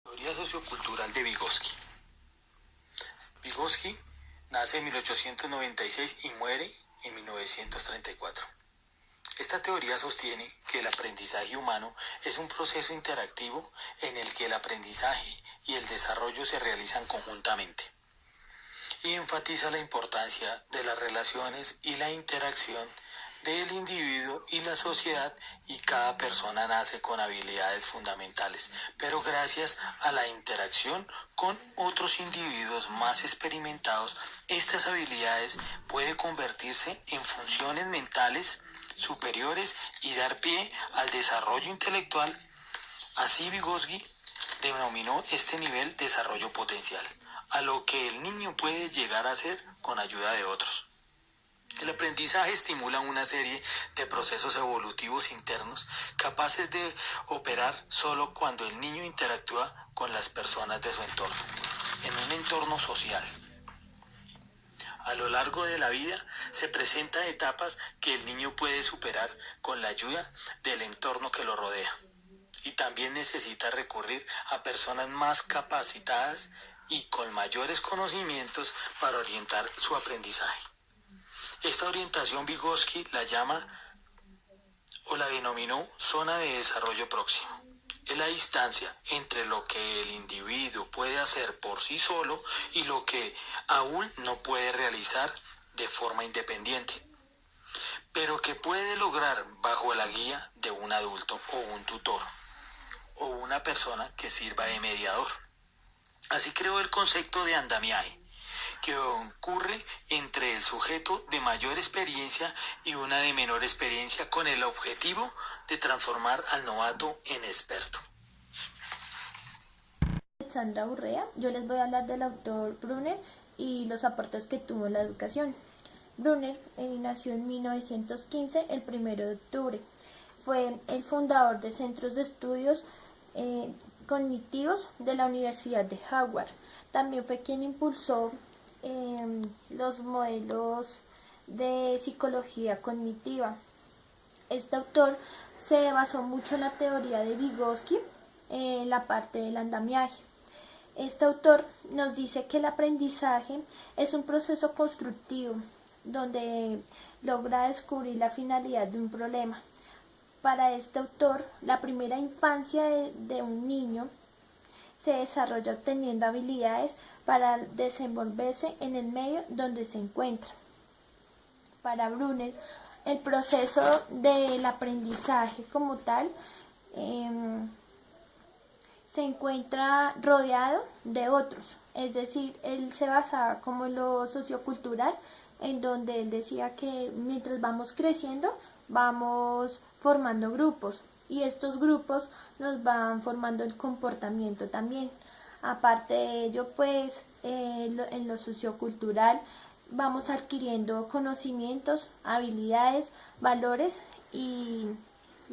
Teoría sociocultural de Vygotsky. Vygotsky nace en 1896 y muere en 1934. Esta teoría sostiene que el aprendizaje humano es un proceso interactivo en el que el aprendizaje y el desarrollo se realizan conjuntamente, y enfatiza la importancia de las relaciones y la interacción del individuo y la sociedad, y cada persona nace con habilidades fundamentales, pero gracias a la interacción con otros individuos más experimentados, estas habilidades pueden convertirse en funciones mentales superiores y dar pie al desarrollo intelectual. Así Vygotsky denominó este nivel desarrollo potencial, a lo que el niño puede llegar a ser con ayuda de otros. El aprendizaje estimula una serie de procesos evolutivos internos capaces de operar solo cuando el niño interactúa con las personas de su entorno, en un entorno social. A lo largo de la vida se presentan etapas que el niño puede superar con la ayuda del entorno que lo rodea, y también necesita recurrir a personas más capacitadas y con mayores conocimientos para orientar su aprendizaje. Esta orientación Vygotsky la llama o la denominó zona de desarrollo próximo. Es la distancia entre lo que el individuo puede hacer por sí solo y lo que aún no puede realizar de forma independiente, pero que puede lograr bajo la guía de un adulto o un tutor o una persona que sirva de mediador. Así creó el concepto de andamiaje, que ocurre entre el sujeto de mayor experiencia y una de menor experiencia, con el objetivo de transformar al novato en experto. Alexandra Urrea, yo les voy a hablar del autor Brunner y los aportes que tuvo en la educación. Brunner nació en 1915, el 1 de octubre. Fue el fundador de centros de estudios cognitivos de la Universidad de Harvard. También fue quien impulsó los modelos de psicología cognitiva. Este autor se basó mucho en la teoría de Vygotsky, en la parte del andamiaje. Este autor nos dice que el aprendizaje es un proceso constructivo donde logra descubrir la finalidad de un problema. Para este autor, la primera infancia de un niño se desarrolla obteniendo habilidades para desenvolverse en el medio donde se encuentra. Para Brunner, el proceso del aprendizaje como tal se encuentra rodeado de otros, es decir, él se basaba como en lo sociocultural, en donde él decía que mientras vamos creciendo vamos formando grupos, y estos grupos nos van formando el comportamiento también. Aparte de ello, pues en lo sociocultural vamos adquiriendo conocimientos, habilidades, valores y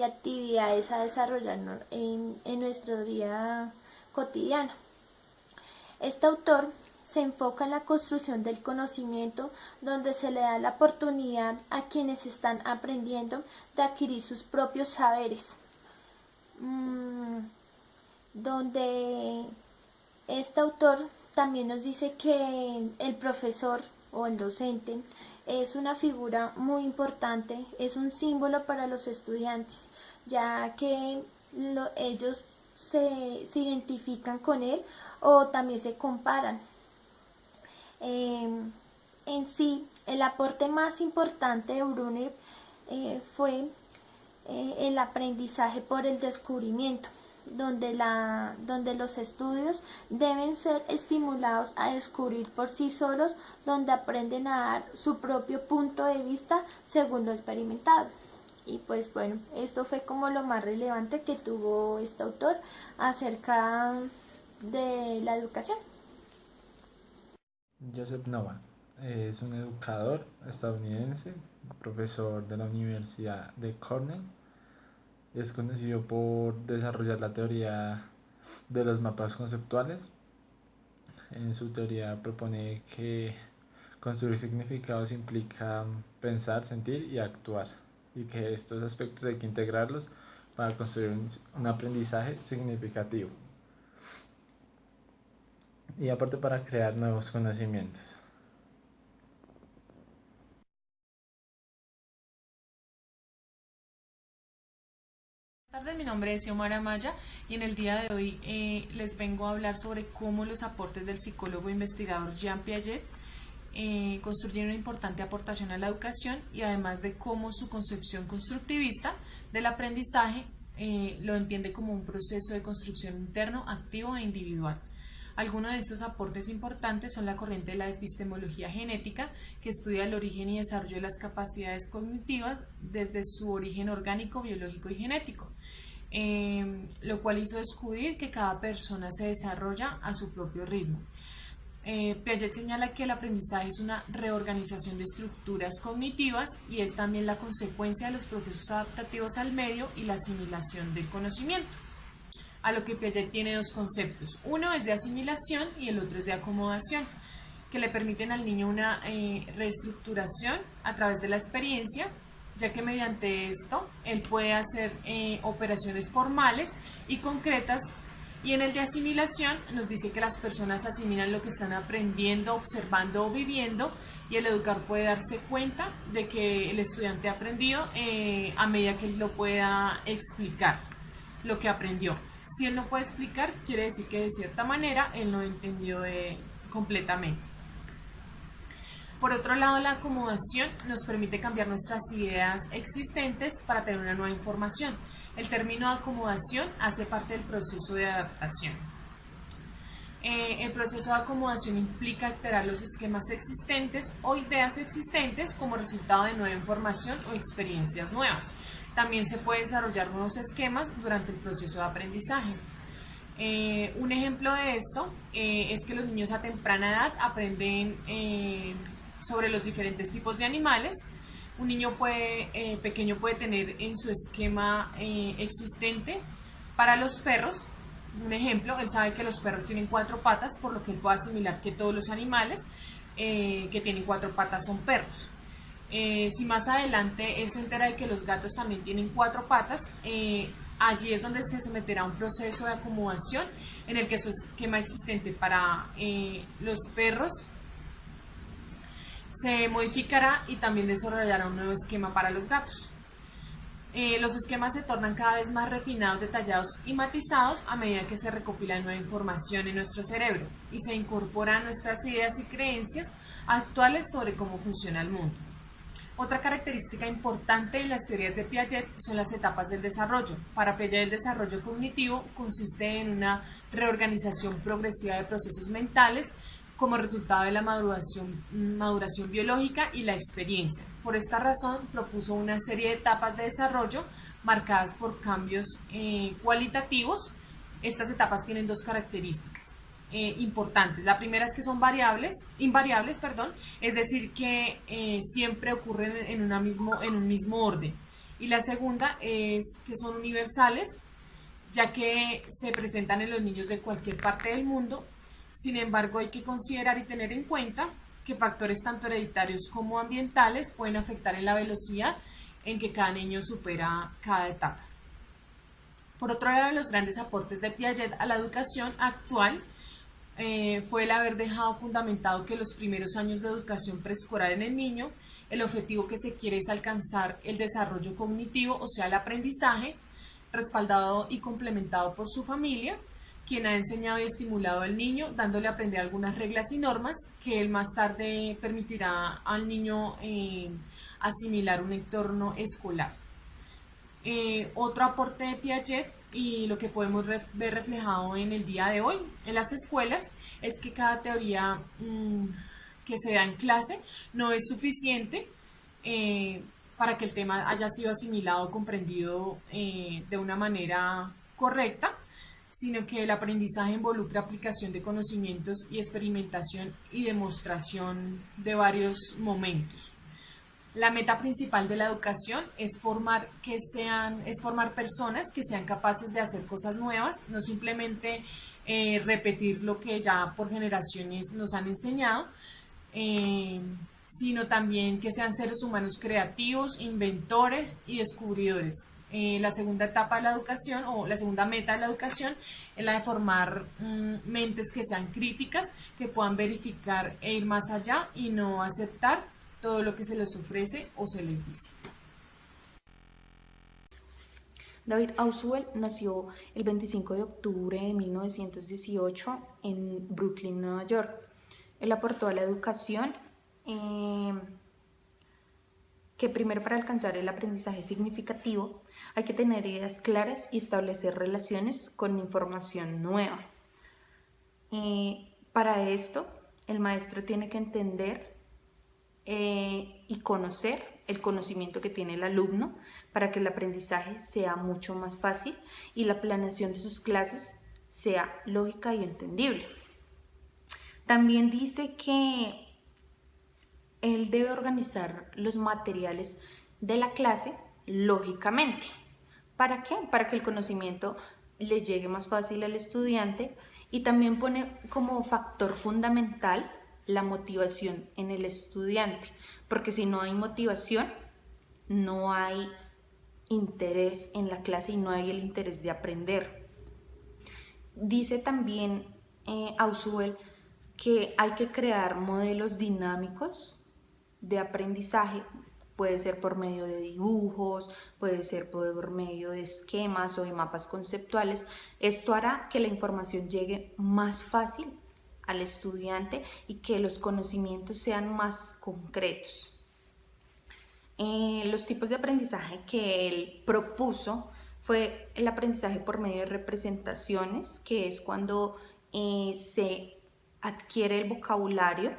actividades a desarrollar en nuestro día cotidiano. Este autor se enfoca en la construcción del conocimiento, donde se le da la oportunidad a quienes están aprendiendo de adquirir sus propios saberes, donde este autor también nos dice que el profesor o el docente es una figura muy importante, es un símbolo para los estudiantes, ya que ellos se identifican con él o también se comparan. En sí, el aporte más importante de Brunner fue el aprendizaje por el descubrimiento, donde los estudios deben ser estimulados a descubrir por sí solos, donde aprenden a dar su propio punto de vista según lo experimentado. Y pues bueno, esto fue como lo más relevante que tuvo este autor acerca de la educación. Joseph Nova es un educador estadounidense, profesor de la Universidad de Cornell. Es conocido por desarrollar la teoría de los mapas conceptuales. En su teoría propone que construir significados implica pensar, sentir y actuar, y que estos aspectos hay que integrarlos para construir un aprendizaje significativo. y aparte para crear nuevos conocimientos. Buenas tardes, mi nombre es Xiomara Maya y en el día de hoy les vengo a hablar sobre cómo los aportes del psicólogo e investigador Jean Piaget construyeron una importante aportación a la educación y además de cómo su concepción constructivista del aprendizaje lo entiende como un proceso de construcción interno, activo e individual. Algunos de estos aportes importantes son la corriente de la epistemología genética, que estudia el origen y desarrollo de las capacidades cognitivas desde su origen orgánico, biológico y genético, lo cual hizo descubrir que cada persona se desarrolla a su propio ritmo. Piaget señala que el aprendizaje es una reorganización de estructuras cognitivas y es también la consecuencia de los procesos adaptativos al medio y la asimilación del conocimiento. A lo que Piaget tiene dos conceptos, uno es de asimilación y el otro es de acomodación, que le permiten al niño una reestructuración a través de la experiencia, ya que mediante esto él puede hacer operaciones formales y concretas. Y en el de asimilación nos dice que las personas asimilan lo que están aprendiendo, observando o viviendo, y el educador puede darse cuenta de que el estudiante ha aprendido a medida que él lo pueda explicar lo que aprendió. Si él no puede explicar, quiere decir que de cierta manera él no entendió completamente. Por otro lado, la acomodación nos permite cambiar nuestras ideas existentes para tener una nueva información. El término acomodación hace parte del proceso de adaptación. El proceso de acomodación implica alterar los esquemas existentes o ideas existentes como resultado de nueva información o experiencias nuevas. También se puede desarrollar nuevos esquemas durante el proceso de aprendizaje. Un ejemplo de esto es que los niños a temprana edad aprenden sobre los diferentes tipos de animales. Un niño pequeño puede tener en su esquema existente para los perros. Un ejemplo, él sabe que los perros tienen 4 patas, por lo que él puede asimilar que todos los animales que tienen 4 patas son perros. Si más adelante él se entera de que los gatos también tienen 4 patas, allí es donde se someterá a un proceso de acomodación en el que su esquema existente para los perros se modificará y también desarrollará un nuevo esquema para los gatos. Los esquemas se tornan cada vez más refinados, detallados y matizados a medida que se recopila nueva información en nuestro cerebro y se incorporan nuestras ideas y creencias actuales sobre cómo funciona el mundo. Otra característica importante en las teorías de Piaget son las etapas del desarrollo. Para Piaget, el desarrollo cognitivo consiste en una reorganización progresiva de procesos mentales como resultado de la maduración biológica y la experiencia. Por esta razón, propuso una serie de etapas de desarrollo marcadas por cambios cualitativos. Estas etapas tienen dos características importantes. La primera es que son invariables, es decir, que siempre ocurren en un mismo orden. Y la segunda es que son universales, ya que se presentan en los niños de cualquier parte del mundo. Sin embargo, hay que considerar y tener en cuenta que factores tanto hereditarios como ambientales pueden afectar en la velocidad en que cada niño supera cada etapa. Por otro lado, los grandes aportes de Piaget a la educación actual fue el haber dejado fundamentado que los primeros años de educación preescolar en el niño, el objetivo que se quiere es alcanzar el desarrollo cognitivo, o sea, el aprendizaje, respaldado y complementado por su familia, quien ha enseñado y estimulado al niño, dándole a aprender algunas reglas y normas que él más tarde permitirá al niño asimilar un entorno escolar. Otro aporte de Piaget y lo que podemos ver reflejado en el día de hoy en las escuelas es que cada teoría que se da en clase no es suficiente para que el tema haya sido asimilado o comprendido de una manera correcta, sino que el aprendizaje involucra aplicación de conocimientos y experimentación y demostración de varios momentos. La meta principal de la educación es formar personas que sean capaces de hacer cosas nuevas, no simplemente repetir lo que ya por generaciones nos han enseñado, sino también que sean seres humanos creativos, inventores y descubridores. La segunda etapa de la educación o la segunda meta de la educación es la de formar mentes que sean críticas, que puedan verificar e ir más allá y no aceptar todo lo que se les ofrece o se les dice. David Ausubel nació el 25 de octubre de 1918 en Brooklyn, Nueva York. Él aportó a la educación que primero, para alcanzar el aprendizaje significativo hay que tener ideas claras y establecer relaciones con información nueva. Para esto, el maestro tiene que entender y conocer el conocimiento que tiene el alumno para que el aprendizaje sea mucho más fácil y la planeación de sus clases sea lógica y entendible. También dice que él debe organizar los materiales de la clase lógicamente. ¿Para qué? Para que el conocimiento le llegue más fácil al estudiante, y también pone como factor fundamental la motivación en el estudiante, porque si no hay motivación, no hay interés en la clase y no hay el interés de aprender. Dice también Ausubel que hay que crear modelos dinámicos de aprendizaje. Puede ser por medio de dibujos, puede ser por medio de esquemas o de mapas conceptuales. Esto hará que la información llegue más fácil al estudiante y que los conocimientos sean más concretos. Los tipos de aprendizaje que él propuso fue el aprendizaje por medio de representaciones, que es cuando se adquiere el vocabulario,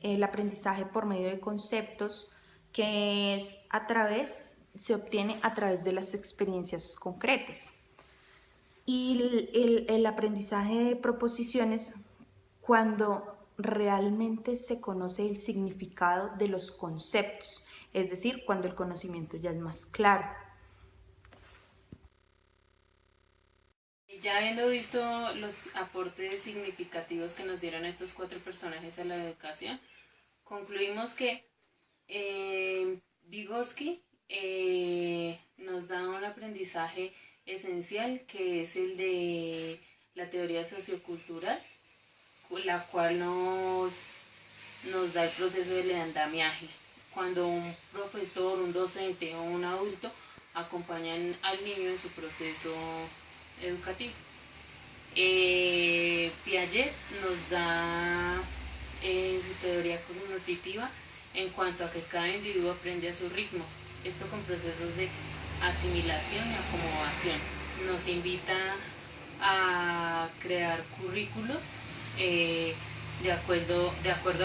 el aprendizaje por medio de conceptos, que se obtiene a través de las experiencias concretas, y el aprendizaje de proposiciones, cuando realmente se conoce el significado de los conceptos, es decir, cuando el conocimiento ya es más claro. Ya habiendo visto los aportes significativos que nos dieron estos 4 personajes a la educación, concluimos que Vygotsky nos da un aprendizaje esencial, que es el de la teoría sociocultural, la cual nos da el proceso del andamiaje. Cuando un profesor, un docente o un adulto acompañan al niño en su proceso educativo. Piaget nos da su teoría cognitiva en cuanto a que cada individuo aprende a su ritmo, esto con procesos de asimilación y acomodación. Nos invita a crear currículos de acuerdo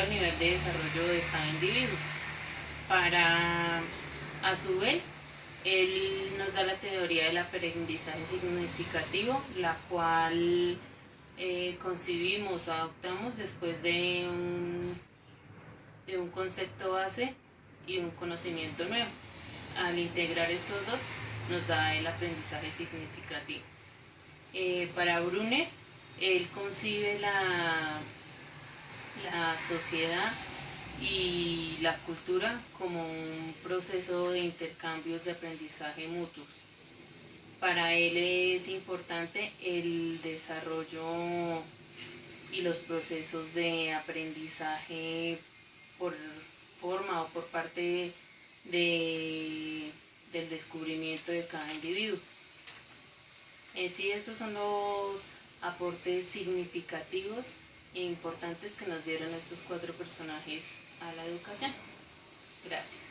al nivel de desarrollo de cada individuo. A su vez, él nos da la teoría del aprendizaje significativo, la cual concibimos o adoptamos después de un concepto base y un conocimiento nuevo. Al integrar estos dos, nos da el aprendizaje significativo. Para Brunner, él concibe la sociedad y la cultura como un proceso de intercambios de aprendizaje mutuos. Para él es importante el desarrollo y los procesos de aprendizaje por forma o por parte del descubrimiento de cada individuo. Sí, estos son los aportes significativos e importantes que nos dieron estos 4 personajes a la educación. Gracias.